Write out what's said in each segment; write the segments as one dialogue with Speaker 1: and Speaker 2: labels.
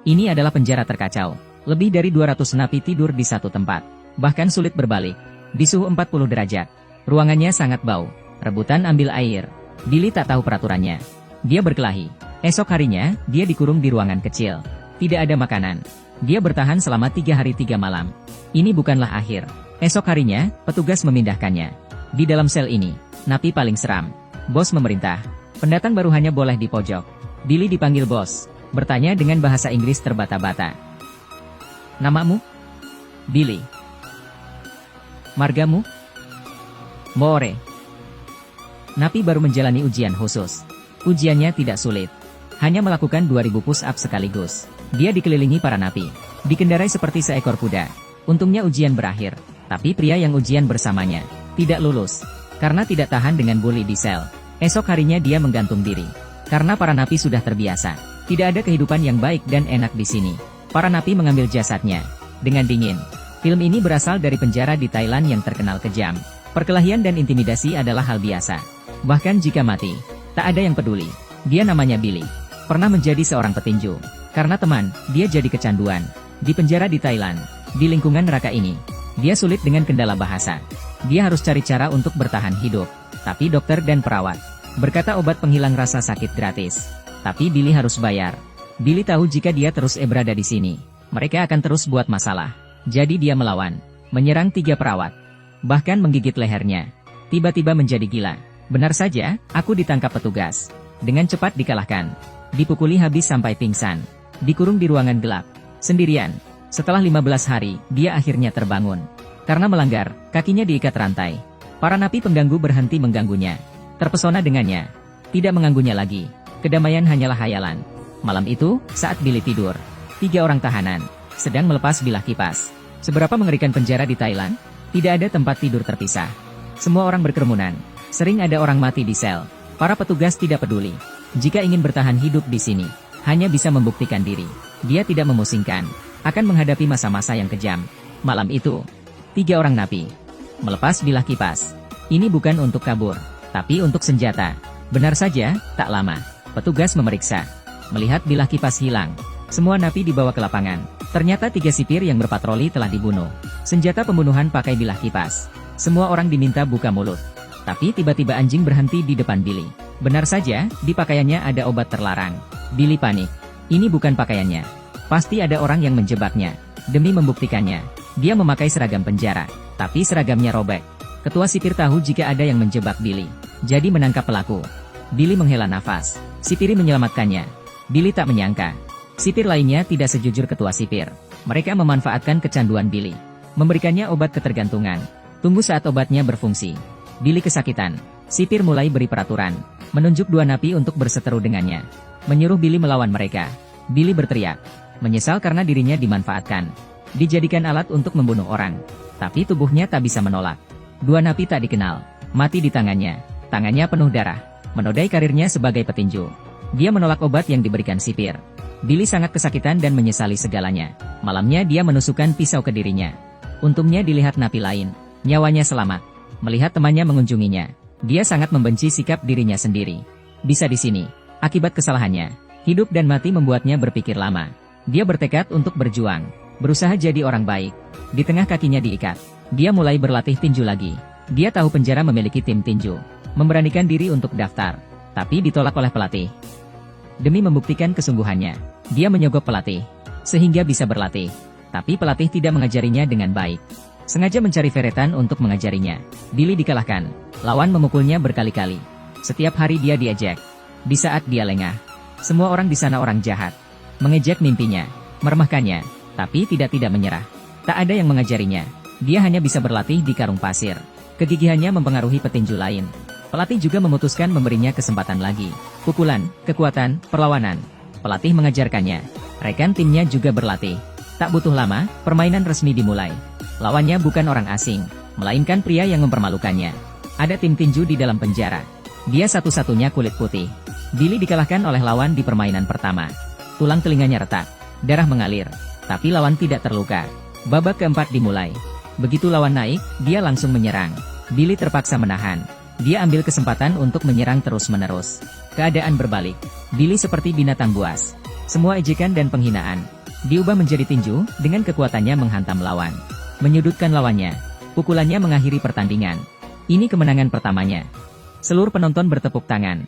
Speaker 1: Ini adalah penjara terkacau. Lebih dari 200 napi tidur di satu tempat. Bahkan sulit berbalik. Di suhu 40 derajat. Ruangannya sangat bau. Rebutan ambil air. Billy tak tahu peraturannya. Dia berkelahi. Esok harinya, dia dikurung di ruangan kecil. Tidak ada makanan. Dia bertahan selama 3 hari 3 malam. Ini bukanlah akhir. Esok harinya, petugas memindahkannya. Di dalam sel ini, napi paling seram. Bos memerintah. Pendatang baru hanya boleh di pojok. Billy dipanggil bos. Bertanya dengan bahasa Inggris terbata-bata. Namamu? Billy. Margamu? Moore. Napi baru menjalani ujian khusus. Ujiannya tidak sulit. Hanya melakukan 2000 push-up sekaligus. Dia dikelilingi para napi. Dikendarai seperti seekor kuda. Untungnya ujian berakhir. Tapi pria yang ujian bersamanya tidak lulus. Karena tidak tahan dengan bully di sel. Esok harinya dia menggantung diri. Karena para napi sudah terbiasa. Tidak ada kehidupan yang baik dan enak di sini. Para napi mengambil jasadnya dengan dingin. Film ini berasal dari penjara di Thailand yang terkenal kejam. Perkelahian dan intimidasi adalah hal biasa. Bahkan jika mati, tak ada yang peduli. Dia namanya Billy. Pernah menjadi seorang petinju. Karena teman, dia jadi kecanduan. Di penjara di Thailand, di lingkungan neraka ini, dia sulit dengan kendala bahasa. Dia harus cari cara untuk bertahan hidup. Tapi dokter dan perawat berkata obat penghilang rasa sakit gratis. Tapi Billy harus bayar. Billy tahu jika dia terus berada di sini, mereka akan terus buat masalah. Jadi dia melawan, menyerang 3 perawat. Bahkan menggigit lehernya. Tiba-tiba menjadi gila. Benar saja, aku ditangkap petugas. Dengan cepat dikalahkan. Dipukuli habis sampai pingsan. Dikurung di ruangan gelap. Sendirian. Setelah 15 hari, dia akhirnya terbangun. Karena melanggar, kakinya diikat rantai. Para napi pengganggu berhenti mengganggunya. Terpesona dengannya. Tidak mengganggunya lagi. Kedamaian hanyalah hayalan. Malam itu, saat Billy tidur, 3 orang tahanan sedang melepas bilah kipas. Seberapa mengerikan penjara di Thailand? Tidak ada tempat tidur terpisah. Semua orang berkerumunan. Sering ada orang mati di sel. Para petugas tidak peduli. Jika ingin bertahan hidup di sini, hanya bisa membuktikan diri. Dia tidak memusingkan. Akan menghadapi masa-masa yang kejam. Malam itu, 3 orang napi melepas bilah kipas. Ini bukan untuk kabur, tapi untuk senjata. Benar saja, tak lama. Petugas memeriksa. Melihat bilah kipas hilang. Semua napi dibawa ke lapangan. Ternyata 3 sipir yang berpatroli telah dibunuh. Senjata pembunuhan pakai bilah kipas. Semua orang diminta buka mulut. Tapi tiba-tiba anjing berhenti di depan Billy. Benar saja, di pakaiannya ada obat terlarang. Billy panik. Ini bukan pakaiannya. Pasti ada orang yang menjebaknya. Demi membuktikannya, dia memakai seragam penjara. Tapi seragamnya robek. Ketua sipir tahu jika ada yang menjebak Billy. Jadi menangkap pelaku. Billy menghela nafas. Sipir menyelamatkannya. Billy tak menyangka. Sipir lainnya tidak sejujur ketua sipir. Mereka memanfaatkan kecanduan Billy. Memberikannya obat ketergantungan. Tunggu saat obatnya berfungsi. Billy kesakitan. Sipir mulai beri peraturan. Menunjuk 2 napi untuk berseteru dengannya. Menyuruh Billy melawan mereka. Billy berteriak. Menyesal karena dirinya dimanfaatkan. Dijadikan alat untuk membunuh orang. Tapi tubuhnya tak bisa menolak. 2 napi tak dikenal. Mati di tangannya. Tangannya penuh darah. Menodai karirnya sebagai petinju. Dia menolak obat yang diberikan sipir. Billy sangat kesakitan dan menyesali segalanya. Malamnya dia menusukkan pisau ke dirinya. Untungnya dilihat napi lain. Nyawanya selamat. Melihat temannya mengunjunginya, dia sangat membenci sikap dirinya sendiri. Bisa di sini. Akibat kesalahannya, hidup dan mati membuatnya berpikir lama. Dia bertekad untuk berjuang. Berusaha jadi orang baik. Di tengah kakinya diikat. Dia mulai berlatih tinju lagi. Dia tahu penjara memiliki tim tinju. Memberanikan diri untuk daftar. Tapi ditolak oleh pelatih. Demi membuktikan kesungguhannya, dia menyogok pelatih. Sehingga bisa berlatih. Tapi pelatih tidak mengajarinya dengan baik. Sengaja mencari feretan untuk mengajarinya. Billy dikalahkan. Lawan memukulnya berkali-kali. Setiap hari dia diejek. Di saat dia lengah, semua orang di sana orang jahat. Mengejek mimpinya. Meremehkannya. Tapi tidak menyerah. Tak ada yang mengajarinya. Dia hanya bisa berlatih di karung pasir. Kegigihannya mempengaruhi petinju lain. Pelatih juga memutuskan memberinya kesempatan lagi. Pukulan, kekuatan, perlawanan. Pelatih mengajarkannya. Rekan timnya juga berlatih. Tak butuh lama, permainan resmi dimulai. Lawannya bukan orang asing, melainkan pria yang mempermalukannya. Ada tim tinju di dalam penjara. Dia satu-satunya kulit putih. Billy dikalahkan oleh lawan di permainan pertama. Tulang telinganya retak, darah mengalir. Tapi lawan tidak terluka. Babak keempat dimulai. Begitu lawan naik, dia langsung menyerang. Billy terpaksa menahan. Dia ambil kesempatan untuk menyerang terus-menerus. Keadaan berbalik. Billy seperti binatang buas. Semua ejekan dan penghinaan diubah menjadi tinju dengan kekuatannya menghantam lawan, menyudutkan lawannya. Pukulannya mengakhiri pertandingan. Ini kemenangan pertamanya. Seluruh penonton bertepuk tangan.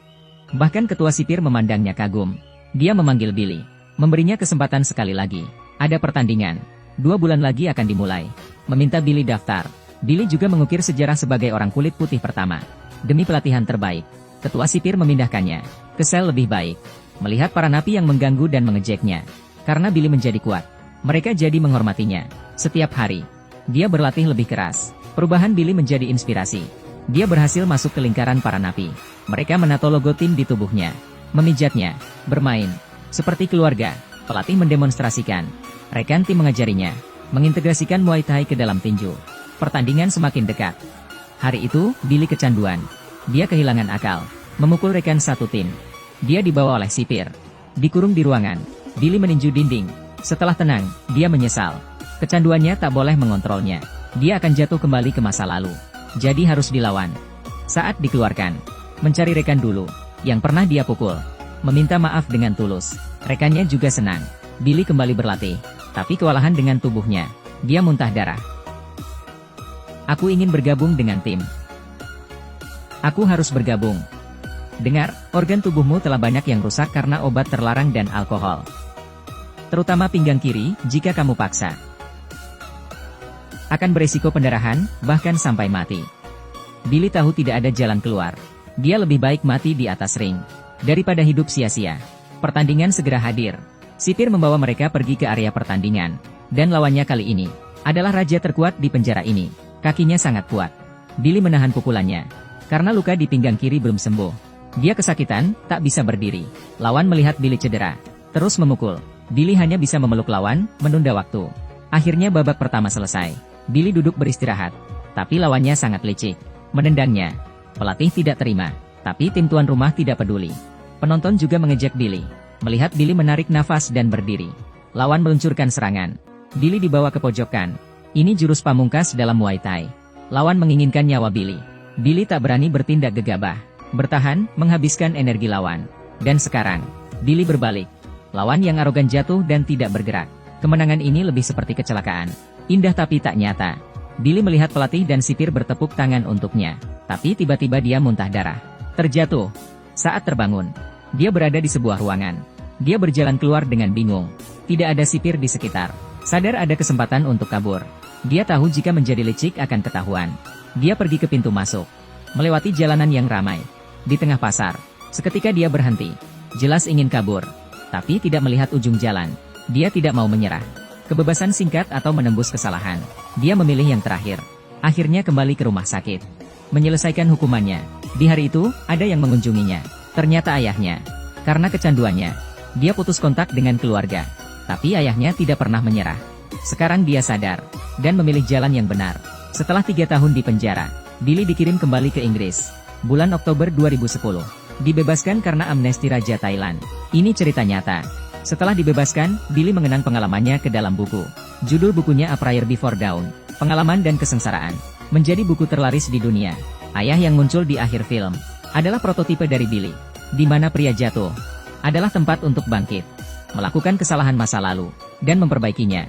Speaker 1: Bahkan ketua sipir memandangnya kagum. Dia memanggil Billy, memberinya kesempatan sekali lagi. Ada pertandingan. 2 bulan lagi akan dimulai. Meminta Billy daftar. Billy juga mengukir sejarah sebagai orang kulit putih pertama. Demi pelatihan terbaik, ketua sipir memindahkannya ke sel lebih baik. Melihat para napi yang mengganggu dan mengejeknya. Karena Billy menjadi kuat, mereka jadi menghormatinya. Setiap hari, dia berlatih lebih keras. Perubahan Billy menjadi inspirasi. Dia berhasil masuk ke lingkaran para napi. Mereka menato logo tim di tubuhnya. Memijatnya, bermain. Seperti keluarga, pelatih mendemonstrasikan. Rekan tim mengajarinya, mengintegrasikan Muay Thai ke dalam tinju. Pertandingan semakin dekat. Hari itu, Billy kecanduan. Dia kehilangan akal, memukul rekan satu tim. Dia dibawa oleh sipir. Dikurung di ruangan. Billy meninju dinding. Setelah tenang, dia menyesal. Kecanduannya tak boleh mengontrolnya. Dia akan jatuh kembali ke masa lalu. Jadi harus dilawan. Saat dikeluarkan, mencari rekan dulu, yang pernah dia pukul. Meminta maaf dengan tulus. Rekannya juga senang. Billy kembali berlatih. Tapi kewalahan dengan tubuhnya. Dia muntah darah. Aku ingin bergabung dengan tim. Aku harus bergabung. Dengar, organ tubuhmu telah banyak yang rusak karena obat terlarang dan alkohol. Terutama pinggang kiri, jika kamu paksa. Akan beresiko pendarahan, bahkan sampai mati. Billy tahu tidak ada jalan keluar. Dia lebih baik mati di atas ring, daripada hidup sia-sia. Pertandingan segera hadir. Sipir membawa mereka pergi ke area pertandingan. Dan lawannya kali ini, adalah raja terkuat di penjara ini. Kakinya sangat kuat. Billy menahan pukulannya. Karena luka di pinggang kiri belum sembuh. Dia kesakitan, tak bisa berdiri. Lawan melihat Billy cedera, terus memukul. Billy hanya bisa memeluk lawan, menunda waktu. Akhirnya babak pertama selesai. Billy duduk beristirahat. Tapi lawannya sangat licik. Menendangnya. Pelatih tidak terima. Tapi tim tuan rumah tidak peduli. Penonton juga mengejek Billy. Melihat Billy menarik nafas dan berdiri. Lawan meluncurkan serangan. Billy dibawa ke pojokan. Ini jurus pamungkas dalam Muay Thai. Lawan menginginkan nyawa Billy. Billy tak berani bertindak gegabah. Bertahan, menghabiskan energi lawan. Dan sekarang, Billy berbalik. Lawan yang arogan jatuh dan tidak bergerak. Kemenangan ini lebih seperti kecelakaan. Indah tapi tak nyata. Billy melihat pelatih dan sipir bertepuk tangan untuknya. Tapi tiba-tiba dia muntah darah. Terjatuh. Saat terbangun, dia berada di sebuah ruangan. Dia berjalan keluar dengan bingung. Tidak ada sipir di sekitar. Sadar ada kesempatan untuk kabur. Dia tahu jika menjadi licik akan ketahuan. Dia pergi ke pintu masuk. Melewati jalanan yang ramai. Di tengah pasar, seketika dia berhenti. Jelas ingin kabur. Tapi tidak melihat ujung jalan. Dia tidak mau menyerah. Kebebasan singkat atau menembus kesalahan. Dia memilih yang terakhir. Akhirnya kembali ke rumah sakit. Menyelesaikan hukumannya. Di hari itu, ada yang mengunjunginya. Ternyata ayahnya. Karena kecanduannya, dia putus kontak dengan keluarga. Tapi ayahnya tidak pernah menyerah. Sekarang dia sadar. Dan memilih jalan yang benar. Setelah 3 tahun di penjara, Billy dikirim kembali ke Inggris. Bulan Oktober 2010. Dibebaskan karena amnesti Raja Thailand. Ini cerita nyata. Setelah dibebaskan, Billy mengenang pengalamannya ke dalam buku. Judul bukunya A Prayer Before Dawn. Pengalaman dan kesengsaraan. Menjadi buku terlaris di dunia. Ayah yang muncul di akhir film adalah prototipe dari Billy. Di mana pria jatuh adalah tempat untuk bangkit. Melakukan kesalahan masa lalu dan memperbaikinya.